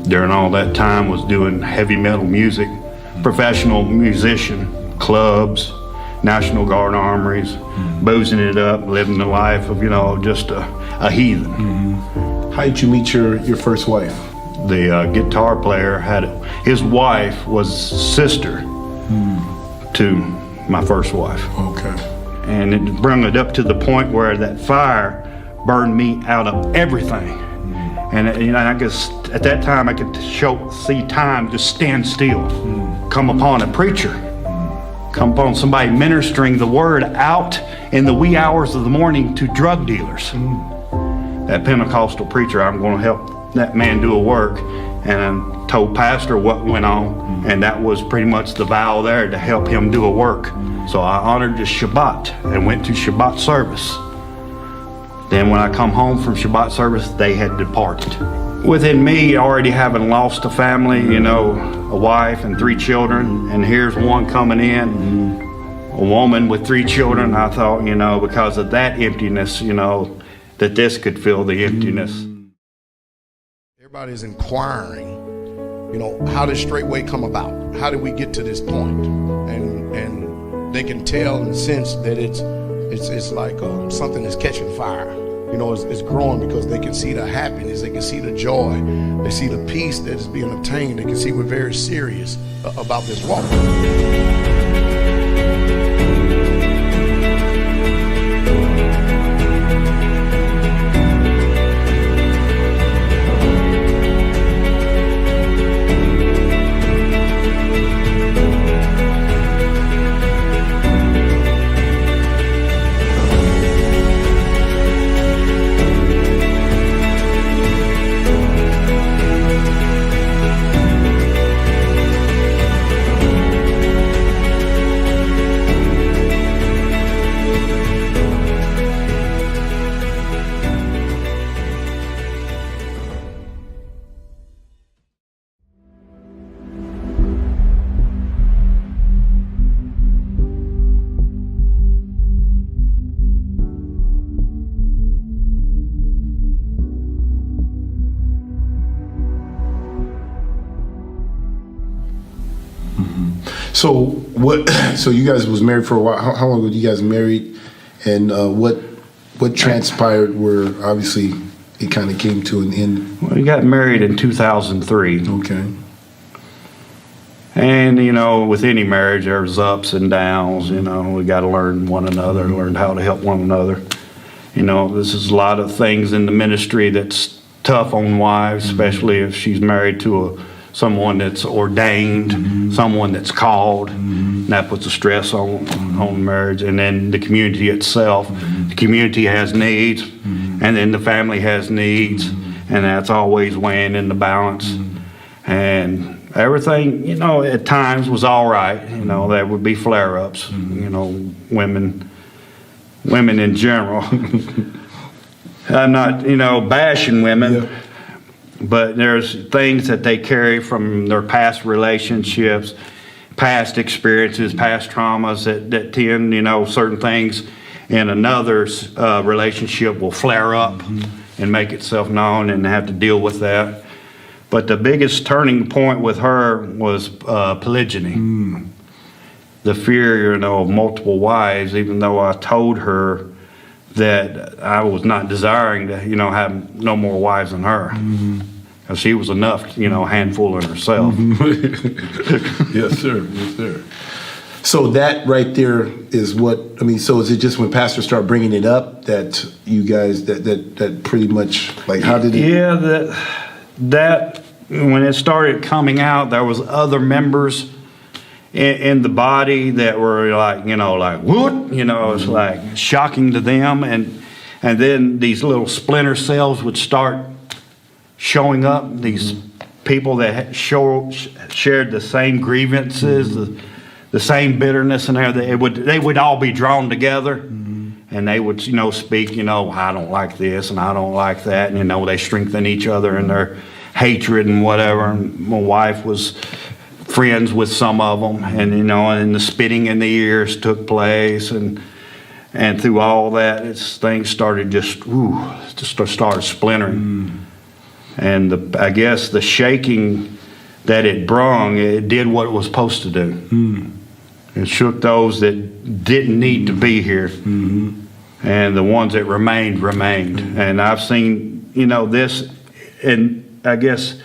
during all that time was doing heavy metal music, professional musician, clubs, National Guard armories, boozing it up, living the life of, just a heathen. How did you meet your first wife? The guitar player his wife was sister to my first wife. Okay. And it brought it up to the point where that fire burned me out of everything. And I guess at that time I could see time just stand still. Come upon a preacher, come upon somebody ministering the word out in the wee hours of the morning to drug dealers. That Pentecostal preacher, I'm going to help that man do a work. And I told Pastor what went on, and that was pretty much the vow there, to help him do a work. So I honored the Shabbat and went to Shabbat service. Then when I come home from Shabbat service, they had departed. Within me, already having lost a family, a wife and 3 children, and here's one coming in, a woman with 3 children, I thought, because of that emptiness, that this could fill the emptiness. Everybody's inquiring, how did Straitway come about? How did we get to this point? And they can tell and sense that it's like something is catching fire. It's growing, because they can see the happiness, they can see the joy, they see the peace that is being obtained. They can see we're very serious about this walk. So you guys was married for a while. How long were you guys married? And what transpired where obviously it kind of came to an end? Well, we got married in 2003. Okay. And, with any marriage, there's ups and downs. We got to learn one another, learn how to help one another. This is a lot of things in the ministry that's tough on wives, especially if she's married to someone that's ordained, someone that's called. And that puts a stress on marriage. And then the community itself. The community has needs, and then the family has needs, and that's always weighing in the balance. And everything, at times was all right. There would be flare-ups. Women in general. I'm not, bashing women. Yeah. But there's things that they carry from their past relationships, past experiences, past traumas that tend, certain things in another's relationship will flare up and make itself known, and have to deal with that. But the biggest turning point with her was polygyny. The fear, of multiple wives, even though I told her that I was not desiring to, have no more wives than her. Because she was enough, handful in herself. Yes, sir. Yes, sir. So that right there is so is it just when Pastor started bringing it up that you guys, that pretty much, like, how did it? Yeah, that when it started coming out, there was other members in the body that were like, what? It's like shocking to them. And then these little splinter cells would start showing up, these people that shared the same grievances, the same bitterness, and everything. They would all be drawn together, and they would, speak, I don't like this, and I don't like that, and, they strengthen each other in their hatred and whatever. And my wife was friends with some of them, and and the spitting in the ears took place, and through all that, things started just started splintering. And I guess the shaking that it brung, it did what it was supposed to do. It shook those that didn't need to be here. And the ones that remained. And I've seen, this, and I guess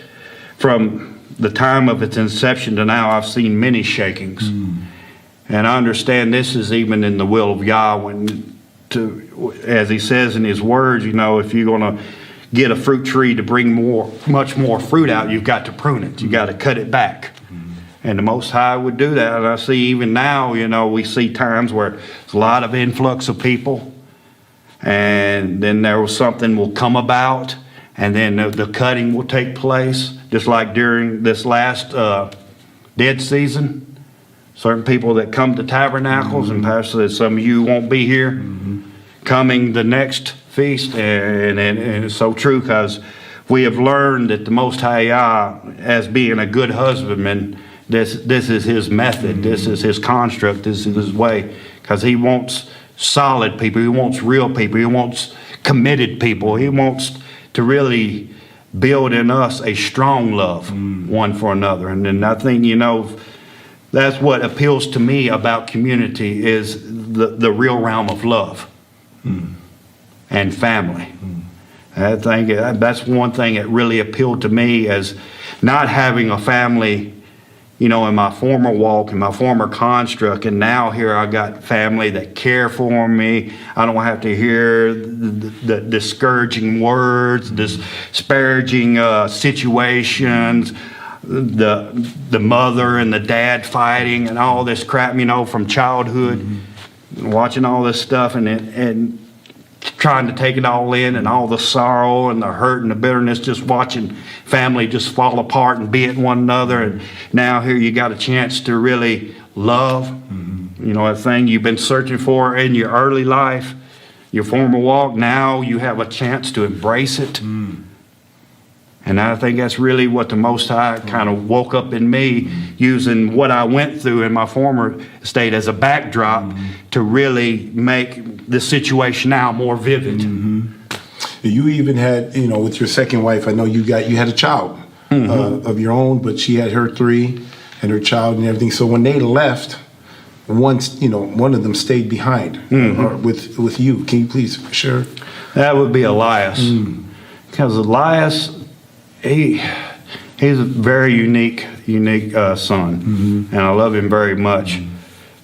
from the time of its inception to now, I've seen many shakings. And I understand this is even in the will of Yahweh. As he says in his words, if you're going to get a fruit tree to bring much more fruit out, you've got to prune it. You got to cut it back. And the Most High would do that. And I see even now, we see times where there's a lot of influx of people. And then something will come about. And then the cutting will take place. Just like during this last dead season. Certain people that come to tabernacles, and Pastor said some of you won't be here coming the next feast. And it's so true, because we have learned that the Most High Yah, as being a good husbandman, this is his method, this is his construct, this is his way, because he wants solid people, he wants real people, he wants committed people, he wants to really build in us a strong love one for another. And then I think, that's what appeals to me about community, is the real realm of love and family. I think that's one thing that really appealed to me, as not having a family, in my former walk, in my former construct, and now here I got family that care for me. I don't have to hear the discouraging words, disparaging situations, the mother and the dad fighting and all this crap, from childhood, watching all this stuff and trying to take it all in, and all the sorrow and the hurt and the bitterness, just watching family just fall apart and beat one another. And now here you got a chance to really love, a thing you've been searching for in your early life, your former walk. Now you have a chance to embrace it. And I think that's really what the Most High kind of woke up in me, using what I went through in my former state as a backdrop to really make the situation now more vivid. You even had, with your second wife, I know you had a child of your own, but she had her 3 and her child and everything. So when they left, one of them stayed behind with you. Can you please share? That would be Elias. Because Elias, he's a very unique son, and I love him very much.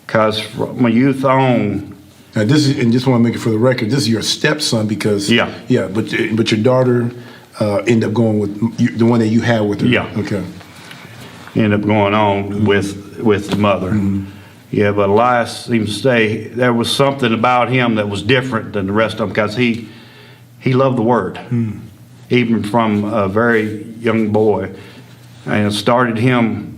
Because from my youth on, now this is, and just want to make it for the record, this is your stepson, because but your daughter ended up going with the one that you had with her. Okay. Ended up going on with the mother. But Elias seems to say there was something about him that was different than the rest of them, because he loved the Word. Even from a very young boy, and it started him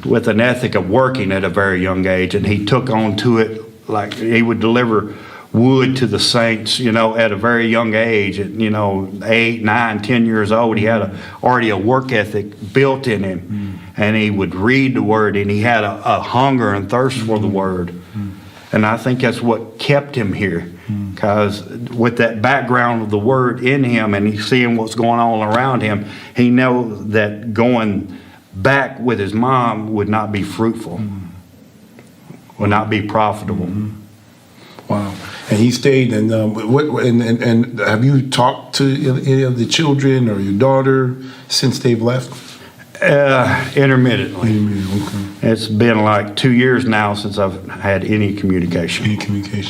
with an ethic of working at a very young age, and he took on to it, like he would deliver wood to the saints, at a very young age. At 8, 9, 10 years old, he had already a work ethic built in him, and he would read the Word, and he had a hunger and thirst for the Word. And I think that's what kept him here, because with that background of the Word in him, and he's seeing what's going on around him, he knows that going back with his mom would not be fruitful, would not be profitable. Wow. And he stayed, and and have you talked to any of the children or your daughter since they've left? Intermittently. Okay. It's been like 2 years now since I've had any communication. Okay.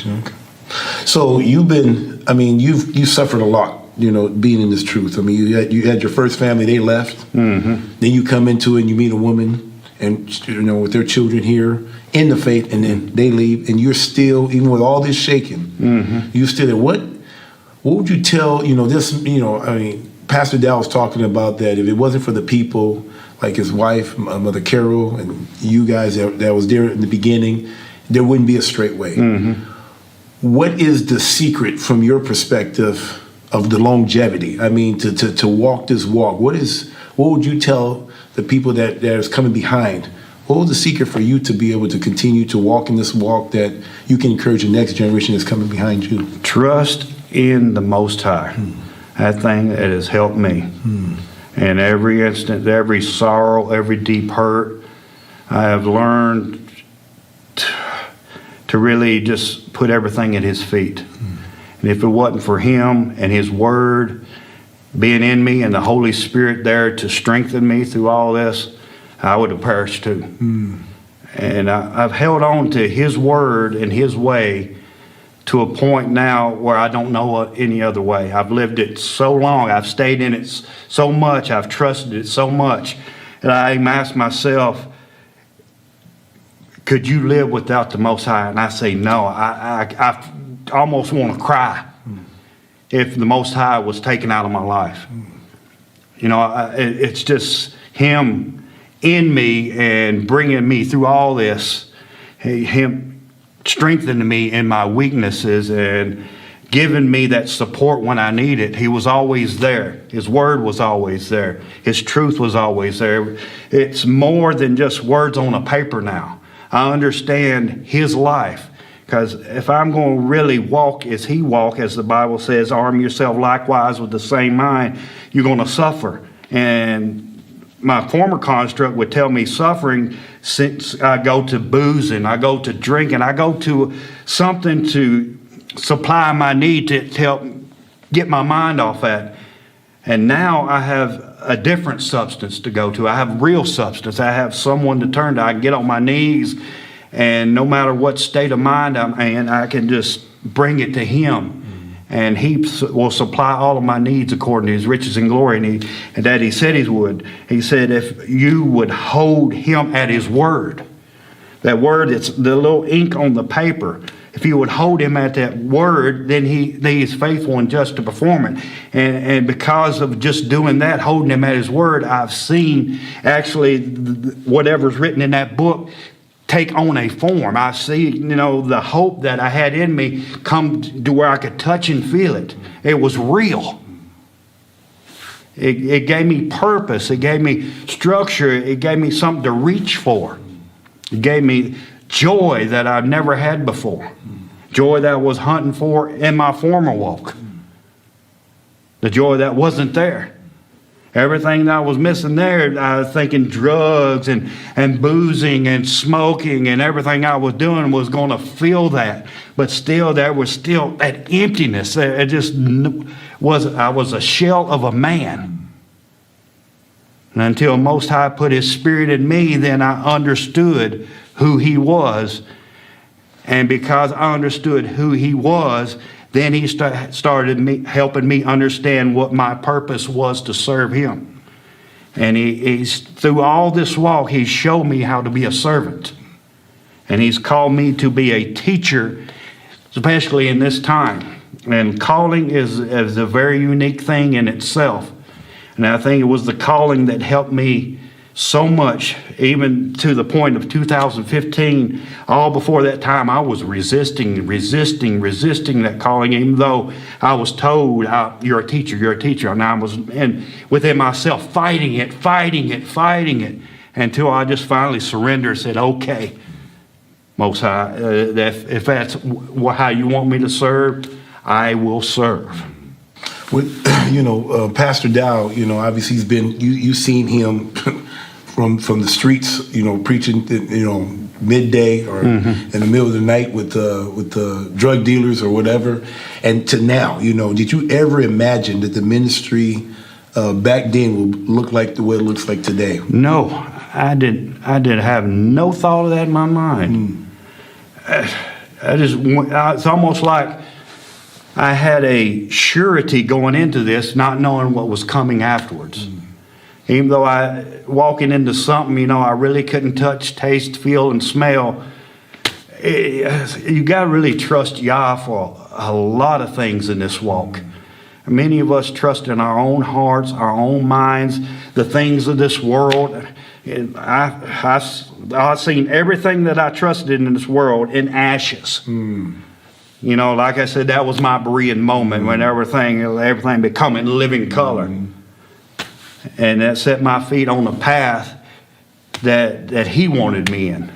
So you've been, you suffered a lot, being in this truth. You had your first family, they left. Then you come into it and you meet a woman, and with their children here in the faith, and then they leave, and you're still, even with all this shaking, you still there. What would you tell, this, Pastor Dow was talking about that if it wasn't for the people, like his wife, Mother Carol, and you guys that was there in the beginning, there wouldn't be a Straitway. What is the secret from your perspective of the longevity? To walk this walk. What would you tell the people that is coming behind? What was the secret for you to be able to continue to walk in this walk, that you can encourage the next generation that's coming behind you? Trust in the Most High. That thing that has helped me. In every instant, every sorrow, every deep hurt, I have learned to really just put everything at His feet. And if it wasn't for Him and His Word being in me and the Holy Spirit there to strengthen me through all this, I would have perished too. And I've held on to His Word and His way to a point now where I don't know any other way. I've lived it so long. I've stayed in it so much. I've trusted it so much. And I ask myself, could you live without the Most High? And I say, no. I almost want to cry if the Most High was taken out of my life. You know, it's just Him in me and bringing me through all this, Him strengthening me in my weaknesses and giving me that support when I need it. He was always there. His Word was always there. His truth was always there. It's more than just words on a paper now. I understand His life, because if I'm going to really walk as He walked, as the Bible says, arm yourself likewise with the same mind, you're going to suffer. And my former construct would tell me suffering, since I go to boozing, I go to drinking, I go to something to supply my need to help get my mind off that. And now I have a different substance to go to. I have real substance. I have someone to turn to. I can get on my knees, and no matter what state of mind I'm in, I can just bring it to Him. And He will supply all of my needs according to His riches and glory. And that He said He would. He said if you would hold Him at His word, that word, it's the little ink on the paper. If you would hold Him at that word, then He is faithful and just to perform it. And because of just doing that, holding Him at His word, I've seen actually whatever's written in that book take on a form. I see, the hope that I had in me come to where I could touch and feel it. It was real. It gave me purpose. It gave me structure. It gave me something to reach for. It gave me joy that I've never had before. Joy that I was hunting for in my former walk. The joy that wasn't there. Everything that I was missing there, I was thinking drugs and boozing and smoking and everything I was doing was going to fill that. But still, there was still that emptiness. It just I was a shell of a man. And until Most High put His Spirit in me, then I understood who He was. And because I understood who He was, then He started helping me understand what my purpose was to serve Him. And He's through all this walk, He's showed me how to be a servant. And He's called me to be a teacher, especially in this time. And calling is a very unique thing in itself. And I think it was the calling that helped me so much, even to the point of 2015. All before that time, I was resisting that calling, even though I was told, you're a teacher. And I was within myself fighting it, until I just finally surrendered and said, okay, Most High, if that's how you want me to serve, I will serve. With, Pastor Dow, obviously he's been, you've seen him from the streets, preaching, midday or in the middle of the night with the drug dealers or whatever, and to now, did you ever imagine that the ministry back then would look like the way it looks like today? No, I didn't have no thought of that in my mind. It's almost like I had a surety going into this, not knowing what was coming afterwards. Even though walking into something, I really couldn't touch, taste, feel, and smell. You got to really trust Yah for a lot of things in this walk. Many of us trust in our own hearts, our own minds, the things of this world. I've seen everything that I trusted in this world in ashes. Like I said, that was my Berean moment when everything becoming living color. And that set my feet on a path that He wanted me in.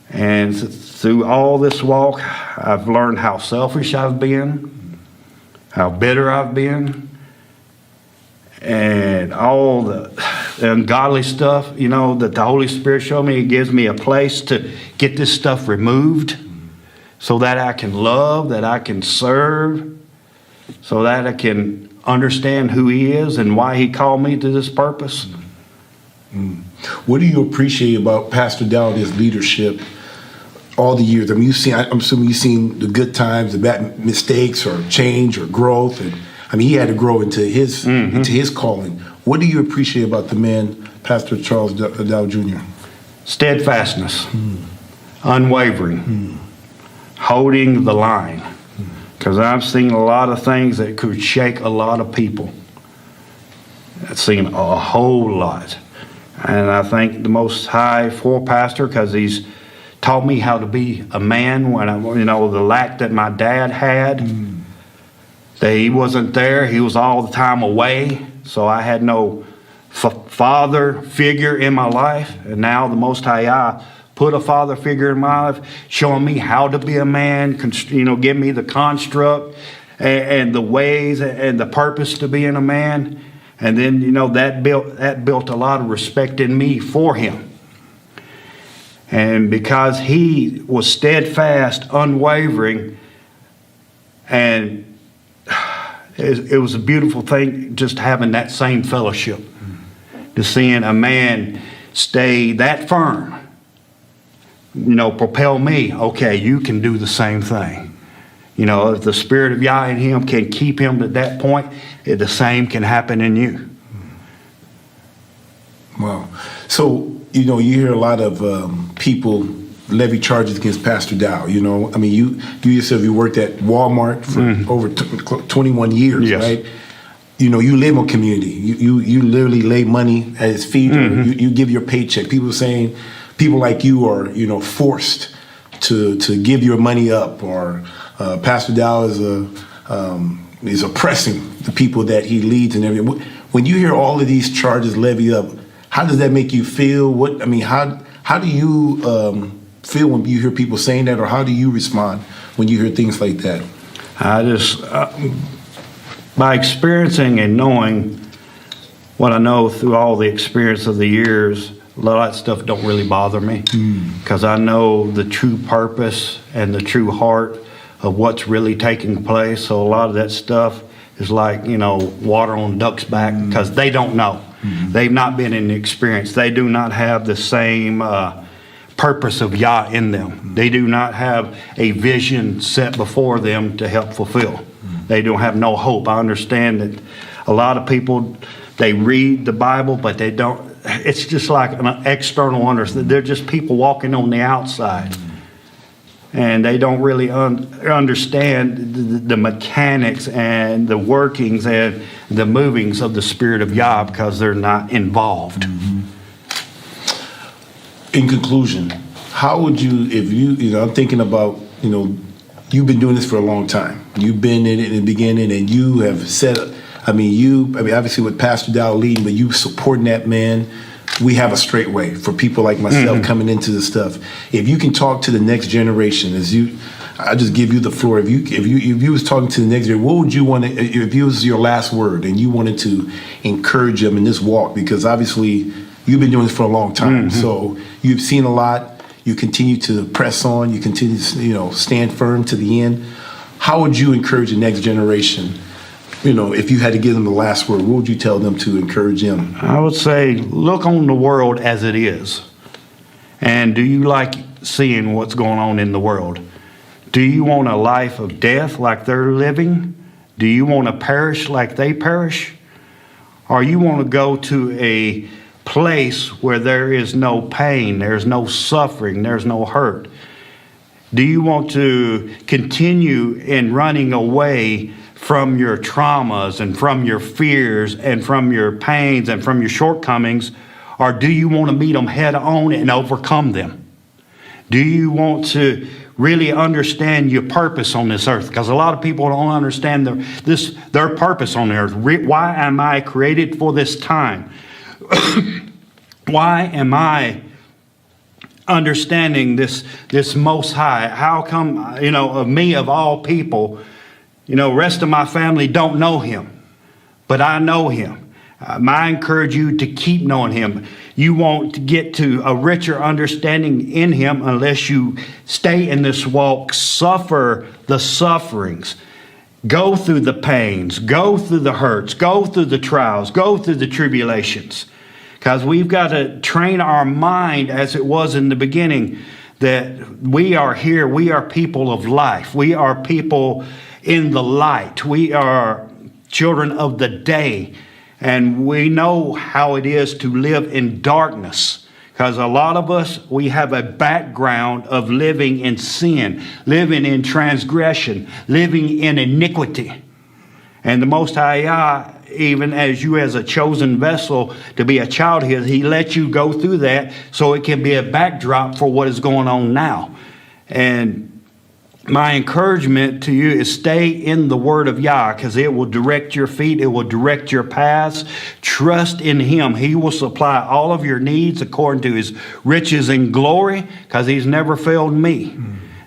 And through all this walk, I've learned how selfish I've been, how bitter I've been. and all the ungodly stuff, you know, that the Holy Spirit showed me. He gives me a place to get this stuff removed so that I can love, that I can serve, so that I can understand who He is and why He called me to this purpose. What do you appreciate about Pastor Dowdy's leadership all the years? I mean, I'm assuming you've seen the good times, the bad mistakes, or change, or growth, and I mean, he had to grow into his calling. What do you appreciate about the man, Pastor Charles Dow Jr.? Steadfastness, unwavering, holding the line. Because I've seen a lot of things that could shake a lot of people. I've seen a whole lot. And I thank the Most High for Pastor, because he's taught me how to be a man when the lack that my dad had. That he wasn't there. He was all the time away. So I had no father figure in my life. And now the Most High put a father figure in my life, showing me how to be a man, give me the construct and the ways and the purpose to being a man. And then, that built a lot of respect in me for him. And because he was steadfast, unwavering, and it was a beautiful thing just having that same fellowship, to seeing a man stay that firm, propel me, okay, you can do the same thing. If the Spirit of Yah in him can keep him at that point, the same can happen in you. Wow. So, you hear a lot of people levy charges against Pastor Dow. I mean, you yourself, you worked at Walmart for over 21 years, yes. Right? You live on community. You literally lay money at his feet. Or you give your paycheck. People like you are, forced to give your money up, or Pastor Dow is oppressing the people that he leads and everything. When you hear all of these charges levied up, how does that make you feel? How do you feel when you hear people saying that, or how do you respond when you hear things like that? I just, by experiencing and knowing what I know through all the experience of the years, a lot of that stuff don't really bother me, because I know the true purpose and the true heart of what's really taking place. So a lot of that stuff is like, water on a duck's back, because they don't know. They've not been in the experience. They do not have the same purpose of Yah in them. They do not have a vision set before them to help fulfill. They don't have no hope. I understand that a lot of people, they read the Bible, but they don't. It's just like an external understanding. They're just people walking on the outside. And they don't really understand the mechanics and the workings and the movings of the Spirit of Yah, because they're not involved. In conclusion, how would you, if I'm thinking about, you've been doing this for a long time. You've been in it in the beginning, and you have said, obviously with Pastor Dow leading, but you supporting that man. We have a Straitway for people like myself coming into this stuff. If you can talk to the next generation, I just give you the floor. If you was talking to the next generation, what would you want to, if it was your last word and you wanted to encourage them in this walk? Because obviously you've been doing this for a long time. So you've seen a lot. You continue to press on. You continue to, stand firm to the end. How would you encourage the next generation? If you had to give them the last word, what would you tell them to encourage them? I would say, look on the world as it is. And do you like seeing what's going on in the world? Do you want a life of death like they're living? Do you want to perish like they perish? Or you want to go to a place where there is no pain, there's no suffering, there's no hurt? Do you want to continue in running away from your traumas and from your fears and from your pains and from your shortcomings? Or do you want to meet them head on and overcome them? Do you want to really understand your purpose on this earth? Because a lot of people don't understand their purpose on the earth. Why am I created for this time? Why am I understanding this Most High? How come, of me of all people, rest of my family don't know him, but I know him. I encourage you to keep knowing him. You won't get to a richer understanding in him unless you stay in this walk, suffer the sufferings, go through the pains, go through the hurts, go through the trials, go through the tribulations. Because we've got to train our mind, as it was in the beginning, that we are here, we are people of life. We are people in the light. We are children of the day. And we know how it is to live in darkness. Because a lot of us, we have a background of living in sin, living in transgression, living in iniquity. And the Most High Yah, even as you as a chosen vessel to be a child of his, he lets you go through that so it can be a backdrop for what is going on now. And my encouragement to you is stay in the Word of Yah, because it will direct your feet, it will direct your paths. Trust in him. He will supply all of your needs according to his riches and glory, because he's never failed me.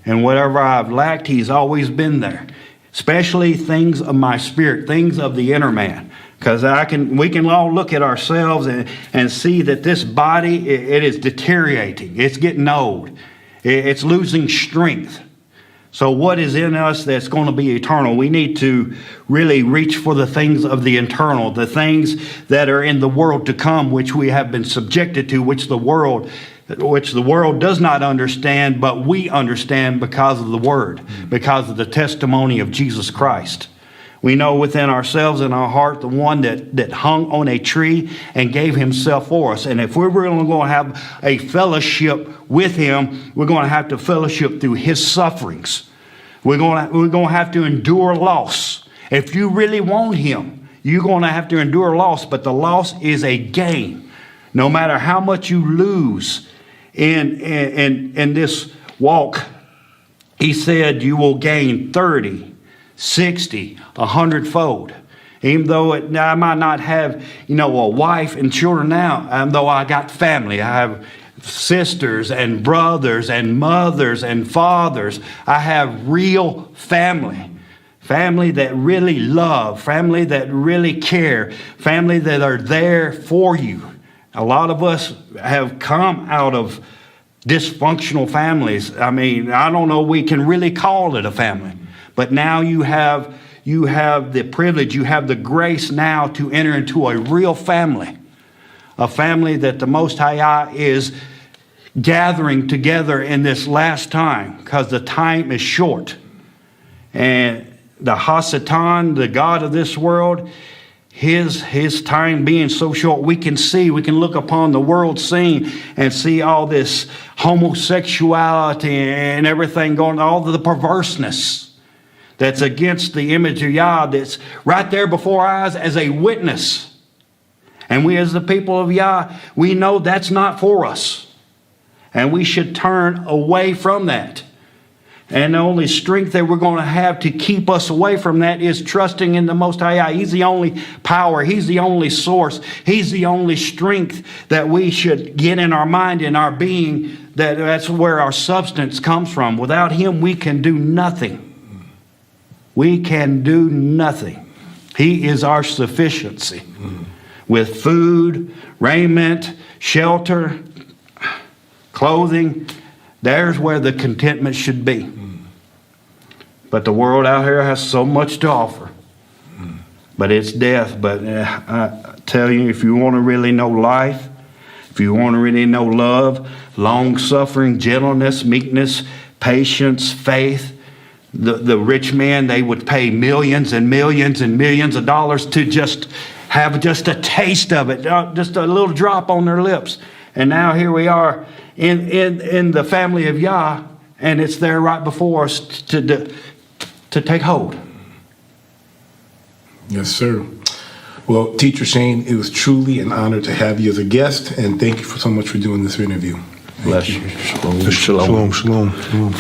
And whatever I've lacked, he's always been there. Especially things of my spirit, things of the inner man. Because we can all look at ourselves and see that this body, it is deteriorating. It's getting old. It's losing strength. So what is in us that's going to be eternal? We need to really reach for the things of the internal, the things that are in the world to come, which we have been subjected to, which the world does not understand, but we understand because of the Word, because of the testimony of Jesus Christ. We know within ourselves and our heart the one that hung on a tree and gave himself for us. And if we're really going to have a fellowship with him, we're going to have to fellowship through his sufferings. We're going to have to endure loss. If you really want him, you're going to have to endure loss, but the loss is a gain. No matter how much you lose in this walk, he said you will gain 30, 60, 100-fold. Even though I might not have, a wife and children now, though I got family. I have sisters and brothers and mothers and fathers. I have real family. Family that really love, family that really care, family that are there for you. A lot of us have come out of dysfunctional families. I mean, I don't know we can really call it a family. But now you have the privilege, you have the grace now to enter into a real family. A family that the Most High is gathering together in this last time, because the time is short. And the Hasatan, the God of this world, his time being so short, we can look upon the world scene and see all this homosexuality and everything going on, all the perverseness that's against the image of Yah, that's right there before our eyes as a witness. And we as the people of Yah, we know that's not for us. And we should turn away from that. And the only strength that we're going to have to keep us away from that is trusting in the Most High Yah. He's the only power. He's the only source. He's the only strength that we should get in our mind, in our being. That's where our substance comes from. Without him, we can do nothing. We can do nothing. He is our sufficiency. With food, raiment, shelter, clothing, there's where the contentment should be. But the world out here has so much to offer. But it's death. But I tell you, if you want to really know life, if you want to really know love, long-suffering, gentleness, meekness, patience, faith, the rich man, they would pay millions and millions and millions of dollars to just have just a taste of it, just a little drop on their lips. And now here we are in the family of Yah, and it's there right before us to take hold. Yes, sir. Well, Teacher Shane, it was truly an honor to have you as a guest, and thank you so much for doing this interview. Bless you. Shalom. Shalom.